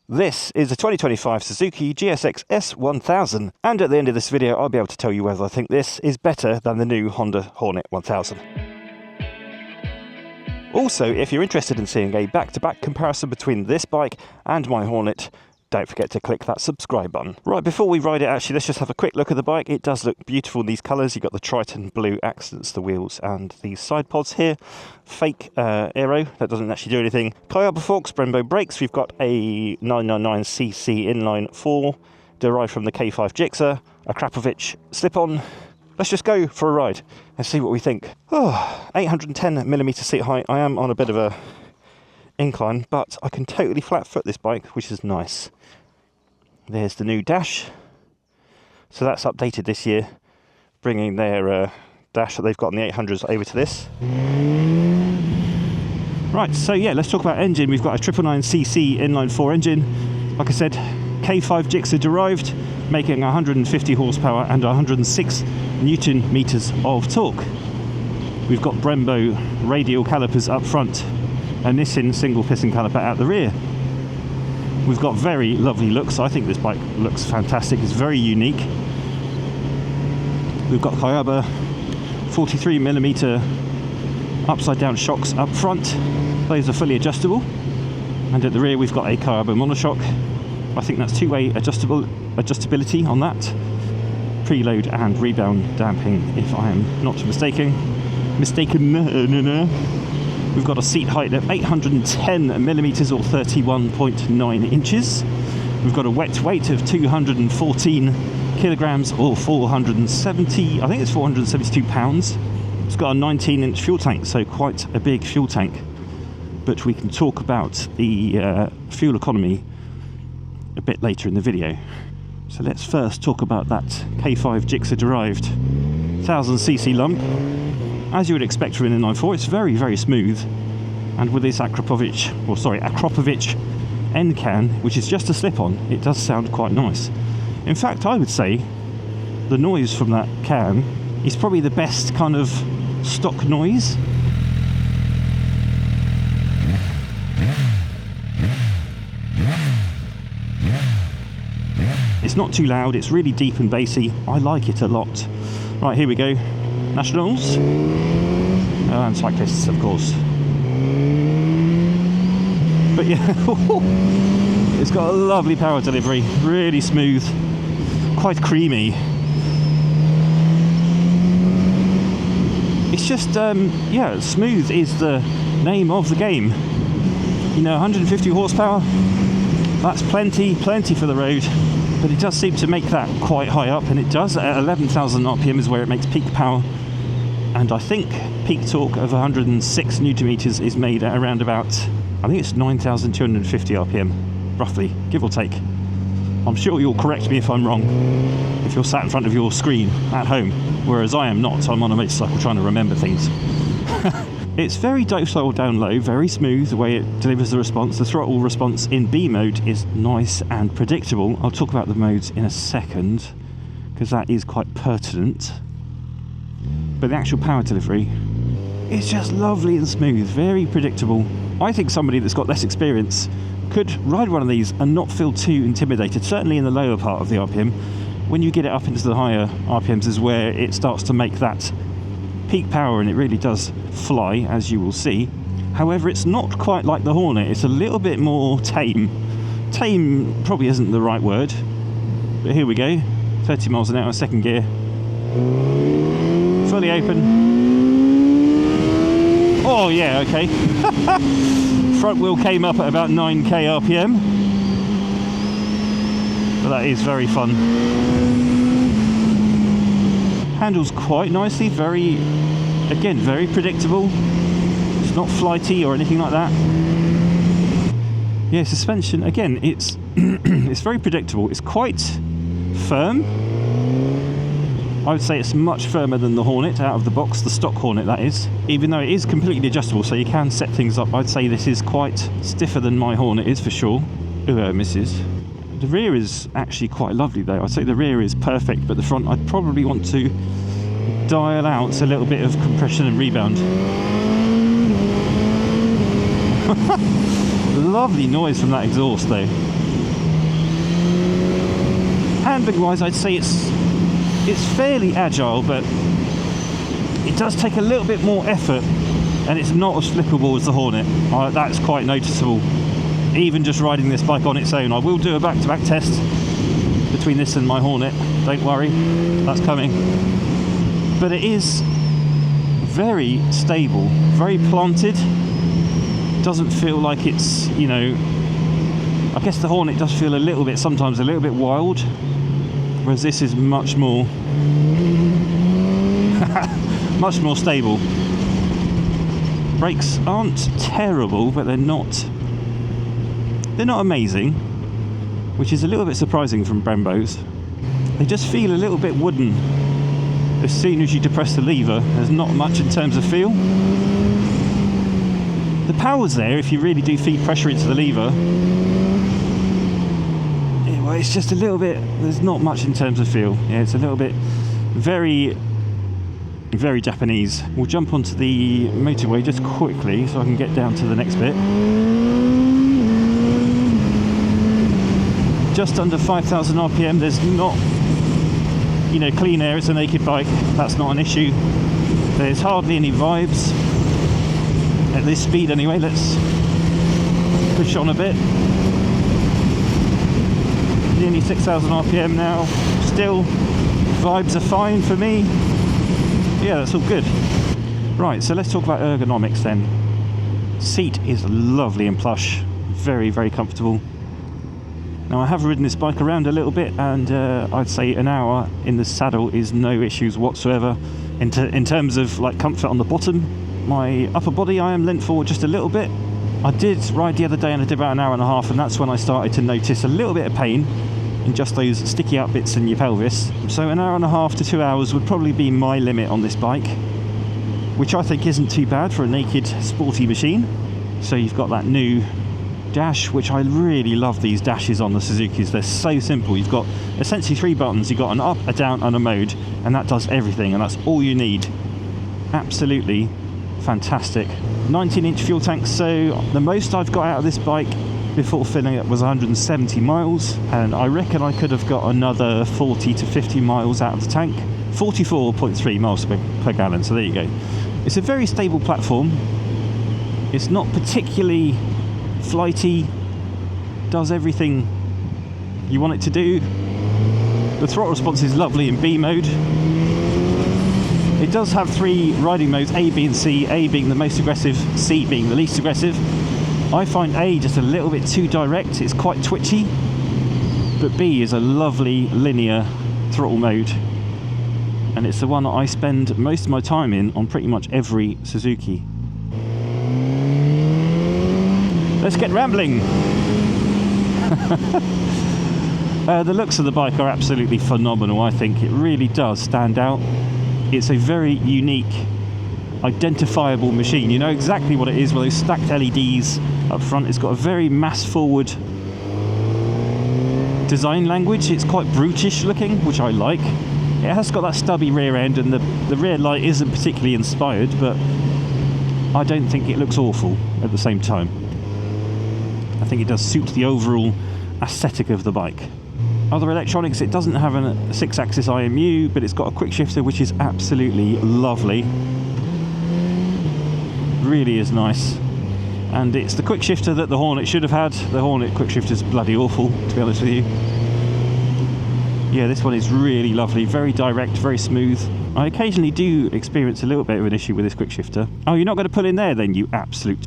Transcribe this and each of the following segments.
This is a 2025 Suzuki GSX-S1000, and at the end of this video I'll be able to tell you whether I think this is better than the new Honda Hornet 1000. Also, if you're interested in seeing a back-to-back comparison between this bike and my Hornet, don't forget to click that subscribe button. Right, before we ride it, actually, let's just have a quick look at the bike. It does look beautiful in these colours. You've got the Triton blue accents, the wheels, and these side pods here. Fake aero, that doesn't actually do anything. Kayaba forks, Brembo brakes. We've got a 999cc inline 4, derived from the K5 Gixxer, a Krapovic slip-on. Let's just go for a ride and see what we think. Oh, 810mm seat height. I am on a bit of a incline, but I can totally flat foot this bike, which is nice. There's the new dash, so that's updated this year, bringing their dash that they've got in the 800s over to this. Right, so yeah, let's talk about engine. We've got a 999cc inline 4 engine, like I said, K5 Gixxer derived, making 150 horsepower and 106 newton meters of torque. We've got Brembo radial calipers up front, a Nissin single piston caliper at the rear. We've got very lovely looks. I think this bike looks fantastic. It's very unique. We've got Kayaba 43mm upside down shocks up front. Those are fully adjustable. And at the rear we've got a Kayaba monoshock. I think that's two-way adjustability on that. Preload and rebound damping, if I am not mistaken. We've got a seat height of 810mm or 31.9 inches. We've got a wet weight of 214 kilograms or 470, I think it's 472 pounds. It's got a 19-inch fuel tank, so quite a big fuel tank. But we can talk about the fuel economy a bit later in the video. So let's first talk about that K5 Gixxer derived 1000cc lump. As you would expect from an inline 4, it's very, very smooth. And with this Krapovic end can, which is just a slip-on, it does sound quite nice. In fact, I would say the noise from that can is probably the best kind of stock noise. It's not too loud, it's really deep and bassy. I like it a lot. Right, here we go. Nationals and cyclists, of course. But yeah, it's got a lovely power delivery, really smooth, quite creamy. It's just, yeah, smooth is the name of the game. You know, 150 horsepower, that's plenty for the road. But it does seem to make that quite high up, and it does at 11,000 RPM is where it makes peak power. And I think peak torque of 106 newton meters is made at around about, I think it's 9,250 RPM, roughly, give or take. I'm sure you'll correct me if I'm wrong, if you're sat in front of your screen at home, whereas I am not. I'm on a motorcycle trying to remember things. It's very docile down low, very smooth the way it delivers the response. The throttle response in B mode is nice and predictable. I'll talk about the modes in a second, because that is quite pertinent. But the actual power delivery is just lovely and smooth, very predictable. I think somebody that's got less experience could ride one of these and not feel too intimidated, certainly in the lower part of the RPM. When you get it up into the higher RPMs is where it starts to make that peak power, and it really does fly, as you will see. However, it's not quite like the Hornet. It's a little bit more tame. Tame probably isn't the right word, but here we go. 30 miles an hour, second gear. Fully open. Oh yeah, okay. Front wheel came up at about 9k RPM. But that is very fun. Handles quite nicely, again, very predictable. It's not flighty or anything like that. Yeah, suspension, again, it's it's very predictable. It's quite firm. I would say it's much firmer than the Hornet out of the box, the stock Hornet that is, even though it is completely adjustable, so you can set things up. I'd say this is quite stiffer than my Hornet is for sure. Ooh, misses. The rear is actually quite lovely though. I'd say the rear is perfect, but the front I'd probably want to dial out a little bit of compression and rebound. Lovely noise from that exhaust though. handling wise, I'd say it's fairly agile, but it does take a little bit more effort, and it's not as flippable as the Hornet. That's quite noticeable, even just riding this bike on its own. I will do a back-to-back test between this and my Hornet, don't worry, that's coming. But it is very stable, very planted, doesn't feel like it's, you know, I guess the Hornet does feel a little bit, sometimes a little bit wild, whereas this is much more much more stable. Brakes aren't terrible, but they're not amazing, which is a little bit surprising from Brembos. They just feel a little bit wooden. As soon as you depress the lever, there's not much in terms of feel. The power's there if you really do feed pressure into the lever. Well, it's just a little bit, there's not much in terms of feel. Yeah, it's a little bit very Japanese. We'll jump onto the motorway just quickly so I can get down to the next bit. Just under 5,000 RPM. There's not, you know, clean air. It's a naked bike. That's not an issue. There's hardly any vibes at this speed anyway. Let's push on a bit. Nearly 6,000 RPM now. Still, vibes are fine for me. Yeah, that's all good. Right, so let's talk about ergonomics then. Seat is lovely and plush. Very, very comfortable. Now, I have ridden this bike around a little bit, and I'd say an hour in the saddle is no issues whatsoever in terms of like comfort on the bottom. My upper body I am lent forward just a little bit. I did ride the other day and I did about an hour and a half, and that's when I started to notice a little bit of pain in just those sticky out bits in your pelvis. So an hour and a half to 2 hours would probably be my limit on this bike, which I think isn't too bad for a naked sporty machine. So you've got that new dash, which I really love these dashes on the Suzukis. They're so simple. You've got essentially 3 buttons. You've got an up, a down and a mode, and that does everything, and that's all you need. Absolutely fantastic. 19-inch fuel tank, so the most I've got out of this bike before filling it was 170 miles, and I reckon I could have got another 40 to 50 miles out of the tank. 44.3 miles per gallon, so there you go. It's a very stable platform. It's not particularly flighty, does everything you want it to do. The throttle response is lovely in B mode. It does have 3 riding modes, A, B and C, A being the most aggressive, C being the least aggressive. I find A just a little bit too direct, it's quite twitchy, but B is a lovely linear throttle mode, and it's the one that I spend most of my time in on pretty much every Suzuki. Let's get rambling. The looks of the bike are absolutely phenomenal. I think it really does stand out. It's a very unique, identifiable machine. You know exactly what it is with those stacked LEDs up front. It's got a very mass forward design language. It's quite brutish looking, which I like. It has got that stubby rear end, and the rear light isn't particularly inspired, but I don't think it looks awful at the same time. I think it does suit the overall aesthetic of the bike. Other electronics, it doesn't have a 6-axis IMU, but it's got a quick shifter, which is absolutely lovely. Really is nice. And it's the quick shifter that the Hornet should have had. The Hornet quick shifter is bloody awful, to be honest with you. Yeah, this one is really lovely, very direct, very smooth. I occasionally do experience a little bit of an issue with this quick shifter. Oh, you're not going to pull in there then, you absolute...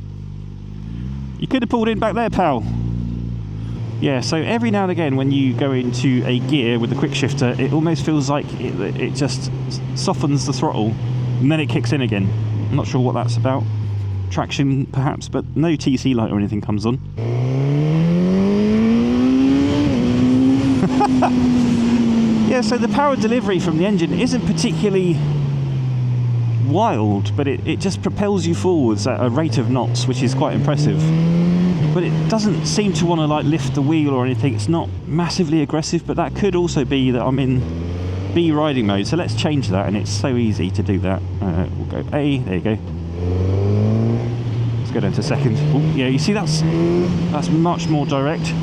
You could have pulled in back there, pal. Yeah, so every now and again when you go into a gear with the quick shifter, it almost feels like it just softens the throttle and then it kicks in again. I'm not sure what that's about. Traction perhaps, but no TC light or anything comes on. Yeah, so the power delivery from the engine isn't particularly wild, but it just propels you forwards at a rate of knots, which is quite impressive. But it doesn't seem to want to like lift the wheel or anything. It's not massively aggressive, but that could also be that I'm in B riding mode. So let's change that, and it's so easy to do that. We'll go A, there you go. Let's go down to second. Ooh, yeah, you see that's much more direct.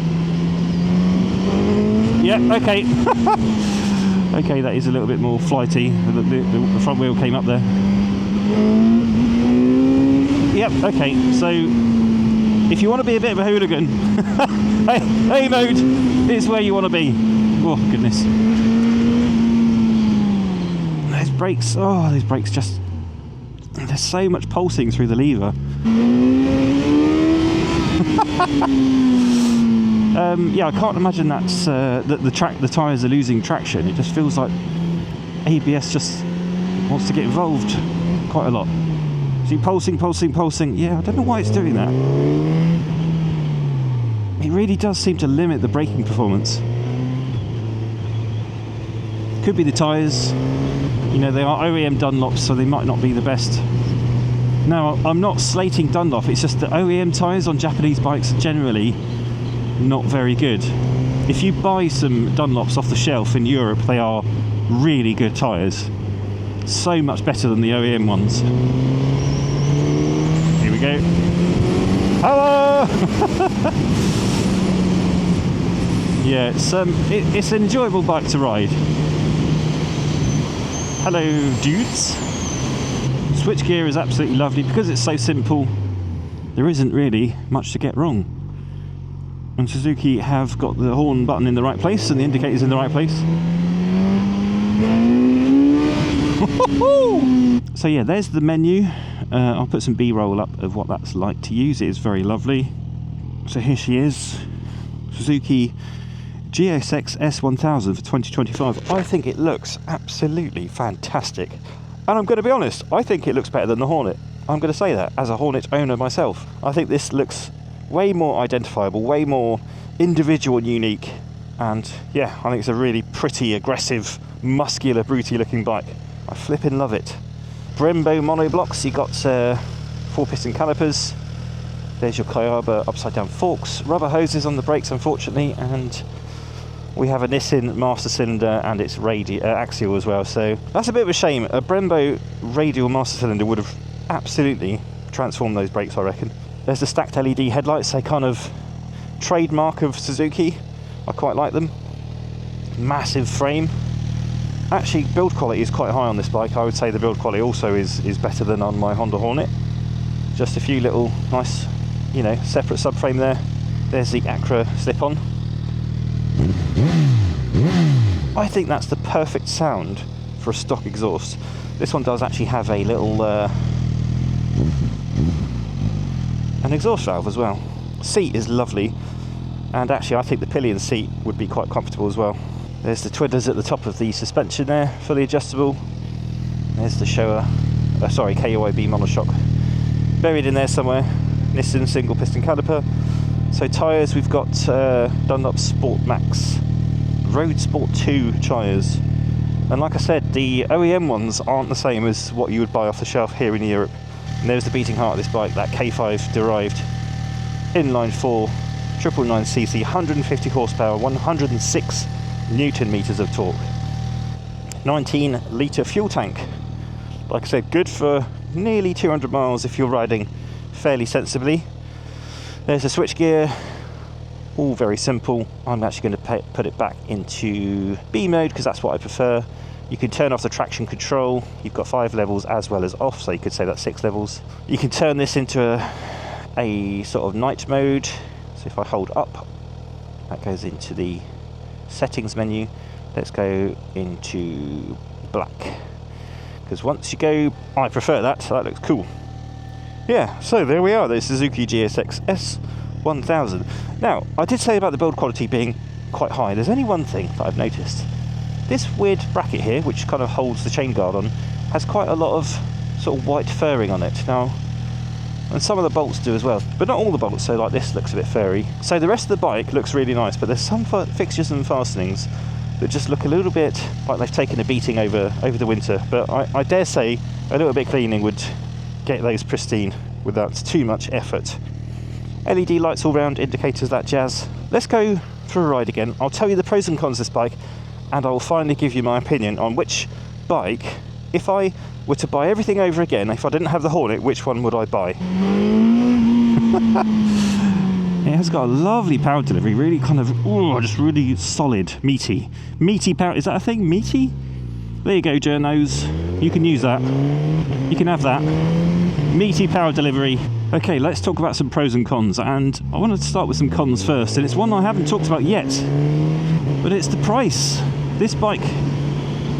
Yeah, okay. Okay, that is a little bit more flighty. The front wheel came up there. Yep, okay, so if you want to be a bit of a hooligan, A mode is where you want to be. Oh, goodness. Those brakes just... There's so much pulsing through the lever. Yeah, I can't imagine that's that the tyres are losing traction. It just feels like ABS just wants to get involved quite a lot. See, pulsing. Yeah, I don't know why it's doing that. It really does seem to limit the braking performance. Could be the tyres. You know, they are OEM Dunlops, so they might not be the best. Now, I'm not slating Dunlop, it's just that OEM tyres on Japanese bikes are generally not very good. If you buy some Dunlops off the shelf in Europe, they are really good tyres. So much better than the OEM ones. Here we go. Hello! Yeah, it's an enjoyable bike to ride. Hello, dudes. Switchgear is absolutely lovely because it's so simple. There isn't really much to get wrong. And Suzuki have got the horn button in the right place and the indicators in the right place. So yeah, there's the menu. I'll put some B-roll up of what that's like to use. It is very lovely. So here she is, Suzuki GSX-S1000 for 2025. I think it looks absolutely fantastic. And I'm going to be honest, I think it looks better than the Hornet. I'm going to say that, as a Hornet owner myself. I think this looks way more identifiable, way more individual and unique. And yeah, I think it's a really pretty, aggressive, muscular, broody looking bike. I flipping love it. Brembo monoblocks, you got 4-piston calipers. There's your Kayaba upside down forks. Rubber hoses on the brakes, unfortunately, and we have a Nissin master cylinder and its axial as well, so that's a bit of a shame. A Brembo radial master cylinder would have absolutely transformed those brakes, I reckon. There's the stacked LED headlights, a kind of trademark of Suzuki. I quite like them. Massive frame. Actually, build quality is quite high on this bike. I would say the build quality also is better than on my Honda Hornet. Just a few little nice, you know, separate subframe there. There's the Acra slip-on. I think that's the perfect sound for a stock exhaust. This one does actually have a little an exhaust valve as well. Seat is lovely, and actually I think the pillion seat would be quite comfortable as well. There's the twiddlers at the top of the suspension there, fully adjustable. There's the KOIB monoshock buried in there somewhere. Nissin single piston caliper. So tyres, we've got Dunlop Sport Max Road Sport 2 tyres, and like I said, the OEM ones aren't the same as what you would buy off the shelf here in Europe. And there's the beating heart of this bike, that K5 derived inline 4 999cc, 150 horsepower, 106 newton meters of torque, 19 litre fuel tank. Like I said, good for nearly 200 miles if you're riding fairly sensibly. There's the switchgear, all very simple. I'm actually going to put it back into B mode because that's what I prefer. You can turn off the traction control. You've got 5 levels as well as off, so you could say that's 6 levels. You can turn this into a sort of night mode. So if I hold up, that goes into the settings menu. Let's go into black, because once you go, I prefer that, so that looks cool. Yeah, so there we are, the Suzuki GSX-S1000. Now, I did say about the build quality being quite high. There's only one thing that I've noticed. This weird bracket here, which kind of holds the chain guard on, has quite a lot of sort of white furring on it. Now, and some of the bolts do as well, but not all the bolts, so like this looks a bit furry. So the rest of the bike looks really nice, but there's some fixtures and fastenings that just look a little bit like they've taken a beating over the winter. But I dare say a little bit of cleaning would get those pristine without too much effort. LED lights all round, indicators, that jazz. Let's go for a ride again. I'll tell you the pros and cons of this bike, and I will finally give you my opinion on which bike, if I were to buy everything over again, if I didn't have the Hornet, which one would I buy? It has got a lovely power delivery, really kind of, just really solid, meaty power. Is that a thing? Meaty? There you go, journos. You can use that. You can have that. Meaty power delivery. Okay, let's talk about some pros and cons. And I wanted to start with some cons first. And it's one I haven't talked about yet. But it's the price. This bike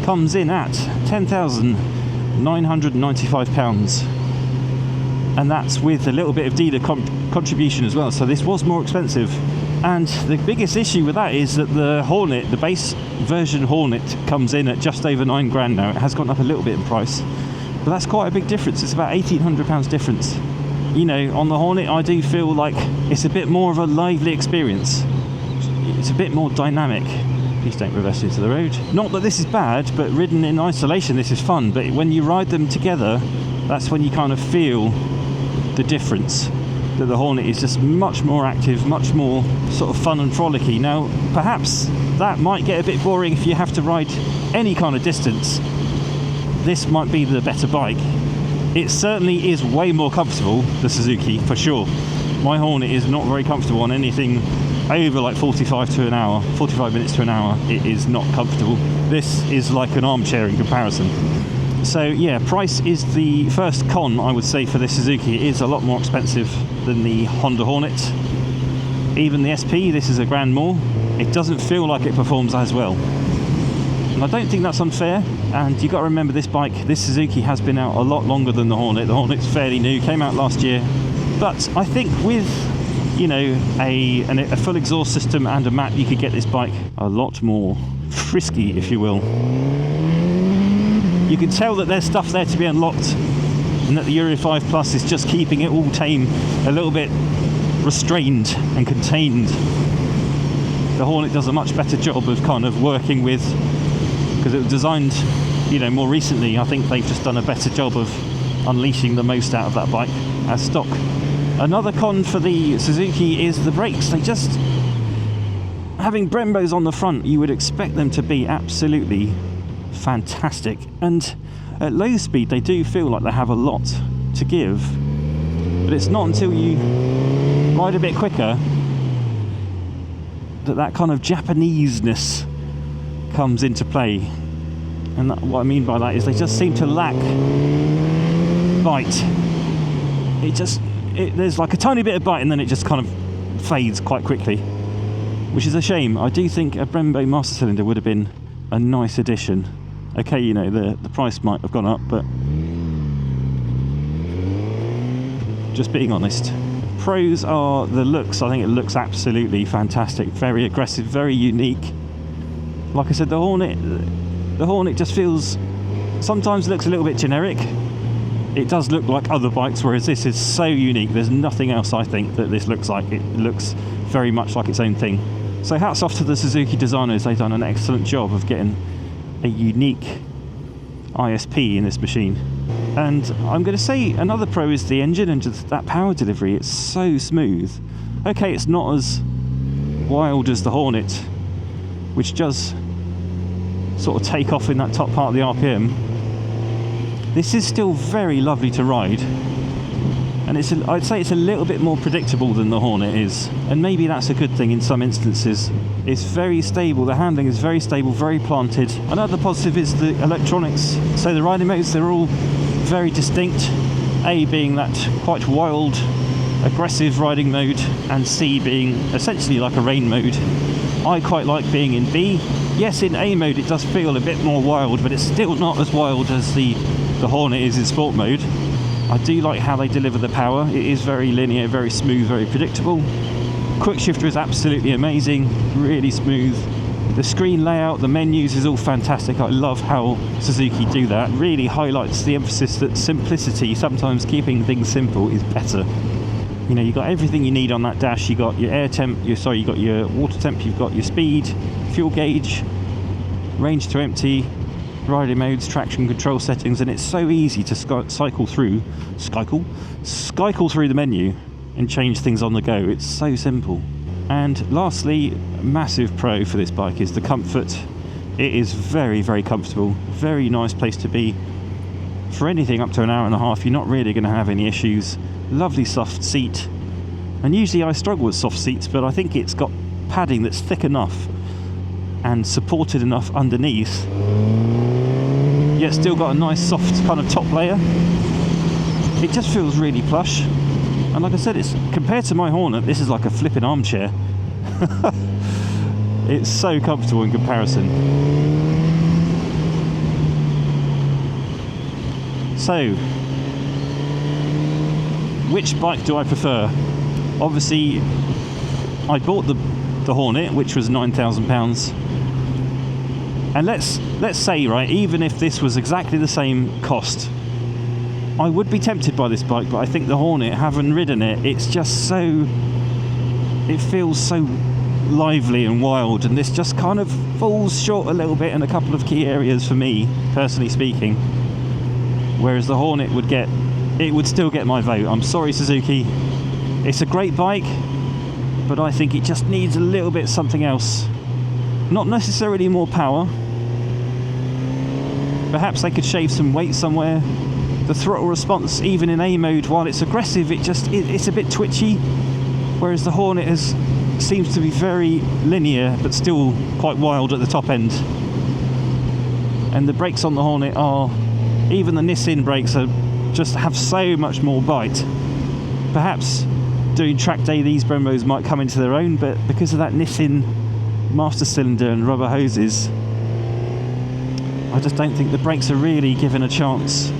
comes in at £10,995. And that's with a little bit of dealer contribution as well. So this was more expensive. And the biggest issue with that is that the Hornet, the base version Hornet, comes in at just over £9,000 now. It has gone up a little bit in price, but that's quite a big difference. It's about £1,800 difference. You know, on the Hornet, I do feel like it's a bit more of a lively experience. It's a bit more dynamic. Please don't reverse into the road. Not that this is bad, but ridden in isolation, this is fun. But when you ride them together, that's when you kind of feel the difference. That the Hornet is just much more active, much more sort of fun and frolicky. Now, perhaps that might get a bit boring if you have to ride any kind of distance. This might be the better bike. It certainly is way more comfortable, the Suzuki, for sure. My Hornet is not very comfortable on anything over like 45 minutes to an hour. It is not comfortable. This is like an armchair in comparison. So yeah, price is the first con, I would say, for this Suzuki. It is a lot more expensive than the Honda Hornet. Even the SP, this is £1,000 more. It doesn't feel like it performs as well. And I don't think that's unfair. And you've got to remember, this bike, this Suzuki, has been out a lot longer than the Hornet. The Hornet's fairly new, came out last year. But I think with, you know, a full exhaust system and a map, you could get this bike a lot more frisky, if you will. You can tell that there's stuff there to be unlocked, and that the Euro 5 Plus is just keeping it all tame, a little bit restrained and contained. The Hornet does a much better job of kind of working with, because it was designed, you know, more recently. I think they've just done a better job of unleashing the most out of that bike as stock. Another con for the Suzuki is the brakes. They just, having Brembos on the front, you would expect them to be absolutely fantastic, and at low speed they do feel like they have a lot to give, but it's not until you ride a bit quicker that kind of Japaneseness comes into play. And what I mean by that is they just seem to lack bite. There's like a tiny bit of bite, and then it just kind of fades quite quickly, which is a shame. I do think a Brembo master cylinder would have been a nice addition. Okay, you know, the price might have gone up, but just being honest. Pros are the looks. I think it looks absolutely fantastic, very aggressive, very unique. Like I said, the Hornet just feels, sometimes looks a little bit generic. It does look like other bikes, whereas this is so unique. There's nothing else, I think, that this looks like. It looks very much like its own thing. So hats off to the Suzuki designers. They've done an excellent job of getting a unique ISP in this machine. And I'm going to say another pro is the engine and just that power delivery. It's so smooth. Okay, it's not as wild as the Hornet, which does sort of take off in that top part of the RPM. This is still very lovely to ride, and I'd say it's a little bit more predictable than the Hornet is, and maybe that's a good thing in some instances. It's very stable, the handling is very stable, very planted. Another positive is the electronics. So the riding modes, they're all very distinct. A being that quite wild, aggressive riding mode, and C being essentially like a rain mode. I quite like being in B. Yes, in A mode it does feel a bit more wild, but it's still not as wild as the Hornet is in sport mode. I do like how they deliver the power. It is very linear, very smooth, very predictable. Quick shifter is absolutely amazing, really smooth. The screen layout, the menus is all fantastic. I love how Suzuki do that. Really highlights the emphasis that simplicity, sometimes keeping things simple, is better. You know, you've got everything you need on that dash. You've got your air temp, you've got your water temp, you've got your speed, fuel gauge, range to empty, riding modes, traction control settings, and it's so easy to cycle through the menu and change things on the go. It's so simple. And lastly, massive pro for this bike is the comfort. It is very, very comfortable, very nice place to be. For anything up to an hour and a half, you're not really going to have any issues. Lovely soft seat, And usually I struggle with soft seats, but I think it's got padding that's thick enough and supported enough underneath, yet still got a nice soft kind of top layer. It just feels really plush. And like I said, it's compared to my Hornet, this is like a flipping armchair. It's so comfortable in comparison. So, which bike do I prefer? Obviously, I bought the Hornet, which was £9,000. And let's say, right, even if this was exactly the same cost, I would be tempted by this bike, but I think the Hornet, having ridden it, it's just so, it feels so lively and wild, and this just kind of falls short a little bit in a couple of key areas for me, personally speaking. Whereas the Hornet would still get my vote. I'm sorry, Suzuki. It's a great bike, but I think it just needs a little bit something else. Not necessarily more power. Perhaps they could shave some weight somewhere. The throttle response, even in A mode, while it's aggressive, it's a bit twitchy. Whereas the Hornet seems to be very linear, but still quite wild at the top end. And the brakes on the Hornet are, even the Nissin brakes just have so much more bite. Perhaps doing track day, these Brembos might come into their own, but because of that Nissin master cylinder and rubber hoses, I just don't think the brakes are really given a chance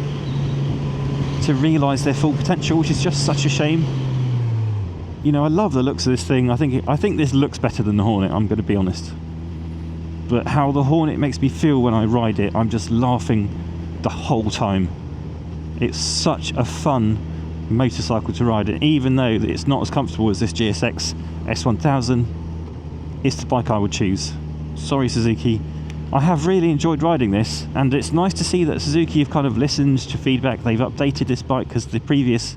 to realise their full potential, which is just such a shame. You know, I love the looks of this thing. I think this looks better than the Hornet, I'm going to be honest. But how the Hornet makes me feel when I ride it, I'm just laughing the whole time. It's such a fun motorcycle to ride, and even though it's not as comfortable as this GSX-S1000, it's the bike I would choose. Sorry, Suzuki. I have really enjoyed riding this, and it's nice to see that Suzuki have kind of listened to feedback. They've updated this bike, because the previous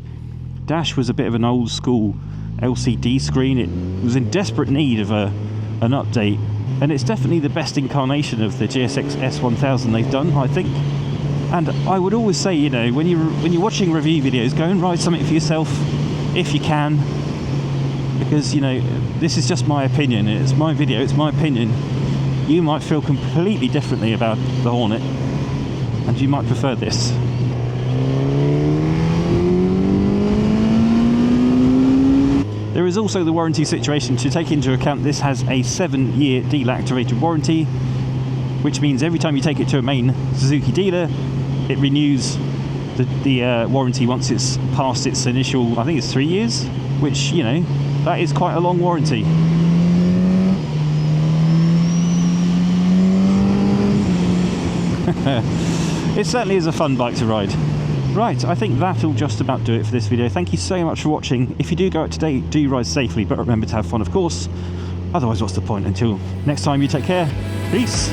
dash was a bit of an old school LCD screen. It was in desperate need of an update, and it's definitely the best incarnation of the GSX-S1000 they've done, I think. And I would always say, you know, when you're watching review videos, go and ride something for yourself if you can, because, you know, this is just my opinion. It's my video, it's my opinion. You might feel completely differently about the Hornet, and you might prefer this. There is also the warranty situation to take into account. This has a 7-year deactivated warranty, which means every time you take it to a main Suzuki dealer, it renews the warranty once it's past its initial, I think it's 3 years, which, you know, that is quite a long warranty. It certainly is a fun bike to ride. Right, I think that'll just about do it for this video. Thank you so much for watching. If you do go out today, do ride safely, but remember to have fun, of course. Otherwise, what's the point? Until next time, you take care. Peace.